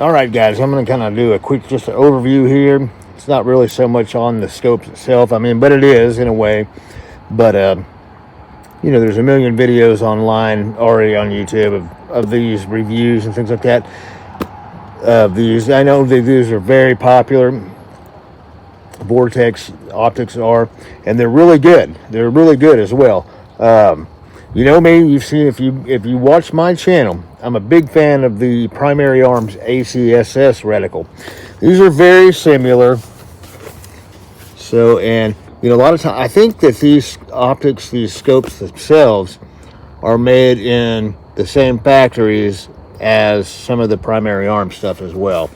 All right, guys, I'm going to kind of do a quick just an overview here. It's not really so much on the scopes itself. I mean, but it is in a way. But, you know, there's a million videos online already on YouTube of these reviews and things like that. These, I know these are very popular. Vortex Optics are, and they're really good. They're really good as well. You know me, you've seen, if you watch my channel, I'm a big fan of the Primary Arms ACSS reticle. These are very similar. So, and you know, a lot of times I think that these optics, these scopes themselves, are made in the same factories as some of the Primary Arm stuff as well.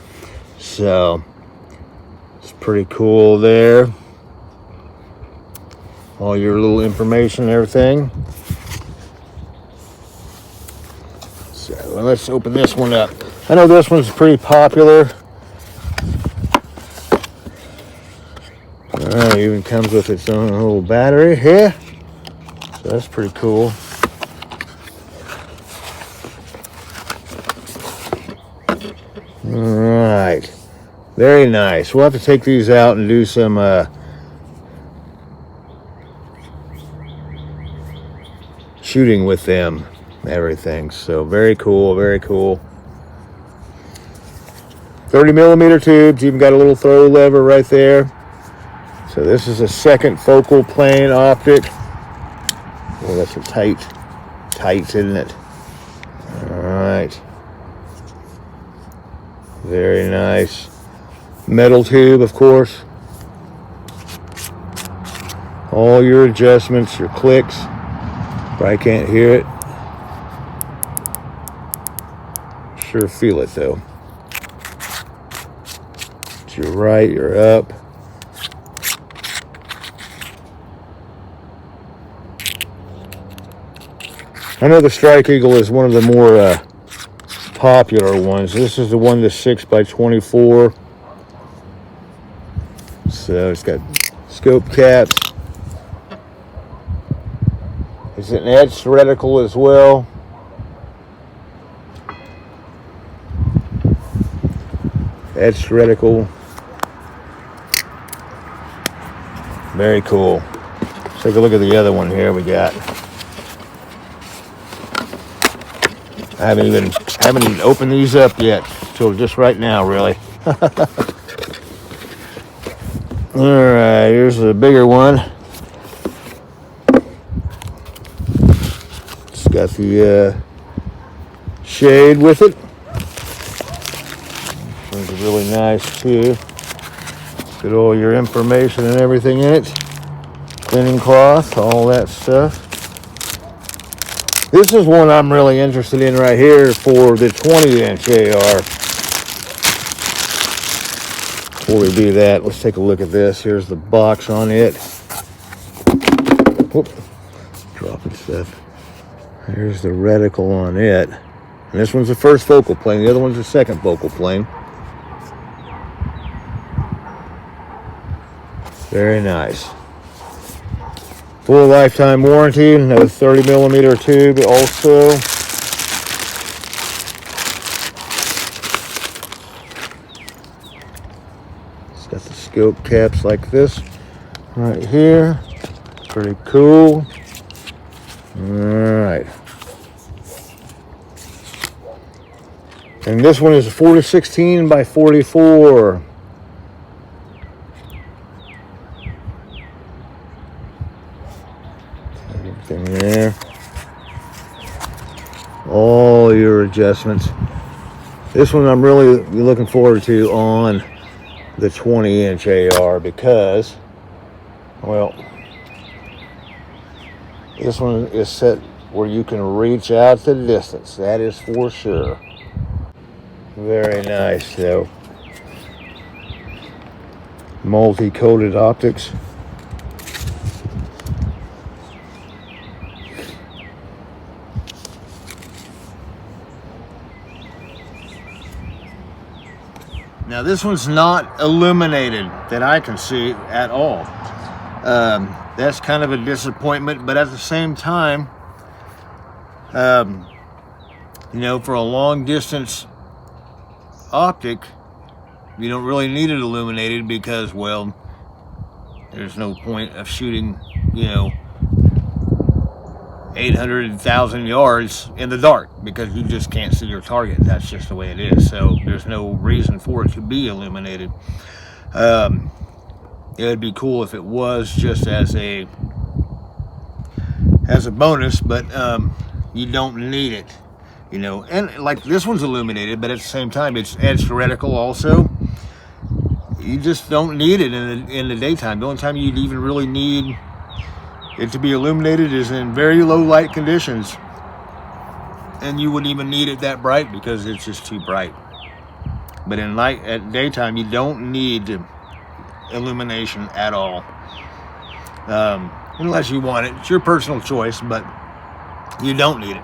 So it's pretty cool there. All your little information and everything. So let's open this one up. I know this one's pretty popular. It even comes with its own little battery here. So that's pretty cool. All right. Very nice. We'll have to take these out and do some shooting with them. Everything. So very cool, very cool. 30mm tubes, even got a little throw lever right there. So this is a second focal plane optic. Oh, that's a tight, isn't it? All right. Very nice. Metal tube, of course. All your adjustments, your clicks. Probably can't hear it. Sure feel it though. To your right, you're up. I know the Strike Eagle is one of the more popular ones. This is the one that's 6x24. So it's got scope caps. It's an edged reticle as well. Edged reticle. Very cool. Let's take a look at the other one here we got. I haven't even opened these up yet till just right now, really. All right, here's a bigger one. It's got the shade with it. This one's really nice too. Get all your information and everything in it. Cleaning cloth, all that stuff. This is one I'm really interested in right here for the 20-inch AR. Before we do that, let's take a look at this. Here's the box on it. Whoop, dropping stuff. Here's the reticle on it. And this one's the first focal plane. The other one's the second focal plane. Very nice. Full lifetime warranty, another 30mm tube also. It's got the scope caps like this right here. Pretty cool. Alright. And this one is 4-16 by 44. Everything there. All your adjustments. This one I'm really looking forward to on the 20-inch AR because, well, this one is set where you can reach out the distance. That is for sure. Very nice though. Multi-coated optics. Now this one's not illuminated that I can see at all. That's kind of a disappointment, but at the same time, you know, for a long distance optic, you don't really need it illuminated because, well, there's no point of shooting, 800,000 yards in the dark because you just can't see your target. That's just the way it is. So there's no reason for it to be illuminated. It would be cool if it was just as a bonus, but you don't need it, and like this one's illuminated, but at the same time it's edged reticle also. You just don't need it in the daytime. The only time you'd even really need it to be illuminated is in very low light conditions, and you wouldn't even need it that bright because it's just too bright. But at daytime, you don't need illumination at all, unless you want it. It's your personal choice, but you don't need it.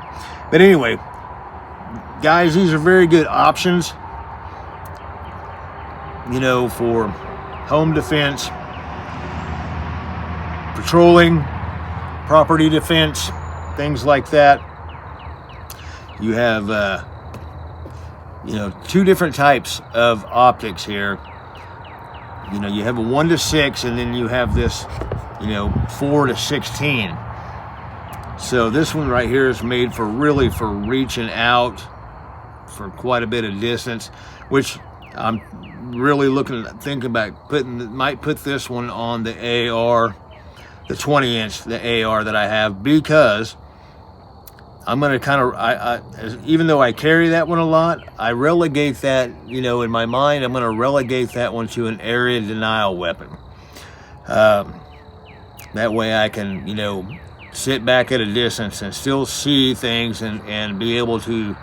But anyway, guys, these are very good options, for home defense, patrolling, property defense, things like that. You have, two different types of optics here. You have a 1 to 6, and then you have this, 4 to 16. So this one right here is made for reaching out for quite a bit of distance, which I'm really thinking about might put this one on the AR, the 20-inch, the AR that I have, because I'm going to even though I carry that one a lot, I relegate that, in my mind, I'm going to relegate that one to an area denial weapon. That way I can, sit back at a distance and still see things and be able to,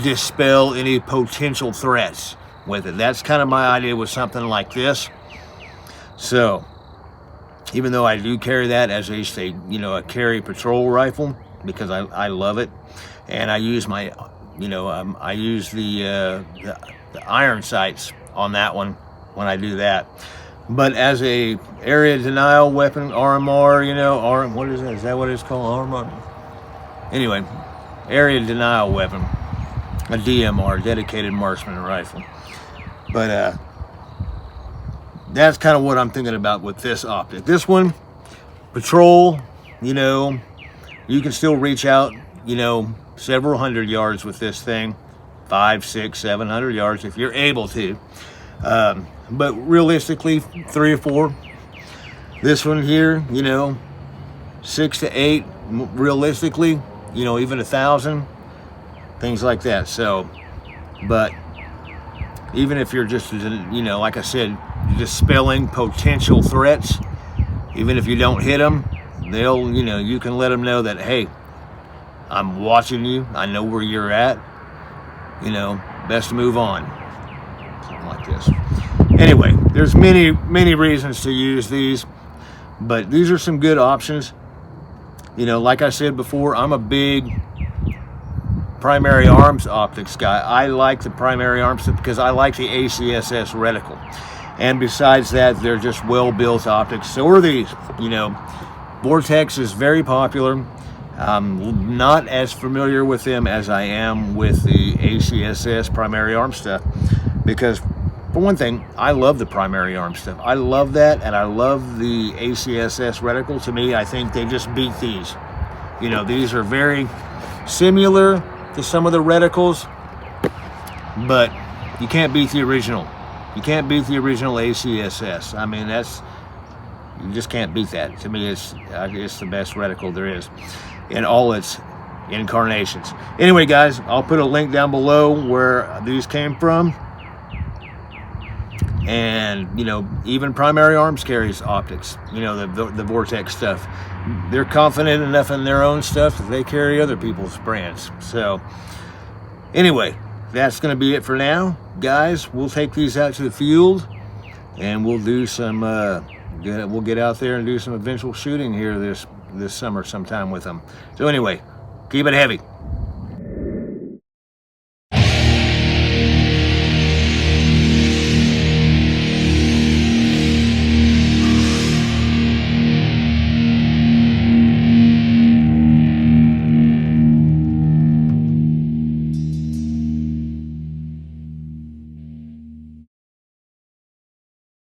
dispel any potential threats with it. That's kind of my idea with something like this. So even though I do carry that as a carry patrol rifle, because I love it, and I use my, I use the iron sights on that one when I do that. But as a area denial weapon, RMR, what is that? Is that what it's called? RMR? Anyway, area denial weapon, a DMR, dedicated marksman rifle. But that's kind of what I'm thinking about with this optic. This one, patrol, you can still reach out, several hundred yards with this thing, 500, 600, 700 yards if you're able to. But realistically, 3 or 4. This one here, 6 to 8, realistically, even 1,000, things like that. So, but even if you're just, like I said, dispelling potential threats, even if you don't hit them, they'll, you can let them know that, hey, I'm watching you, I know where you're at, best to move on, something like this. Anyway, there's many reasons to use these, but these are some good options. Like I said before, I'm a big primary arms optics guy. I like the primary arms because I like the ACSS reticle. And besides that, they're just well-built optics. So are these. Vortex is very popular. I'm not as familiar with them as I am with the ACSS primary arm stuff, because for one thing, I love the primary arm stuff. I love that, and I love the ACSS reticle. To me, I think they just beat these. These are very similar to some of the reticles, but you can't beat the original. You can't beat the original ACSS. I mean, you just can't beat that. To me, it's the best reticle there is in all its incarnations. Anyway, guys, I'll put a link down below where these came from. And, even Primary Arms carries optics, the Vortex stuff. They're confident enough in their own stuff that they carry other people's brands. So, anyway, that's going to be it for now. Guys, we'll take these out to the field, and we'll do some, we'll get out there and do some eventual shooting here this summer sometime with them. So anyway, keep it heavy.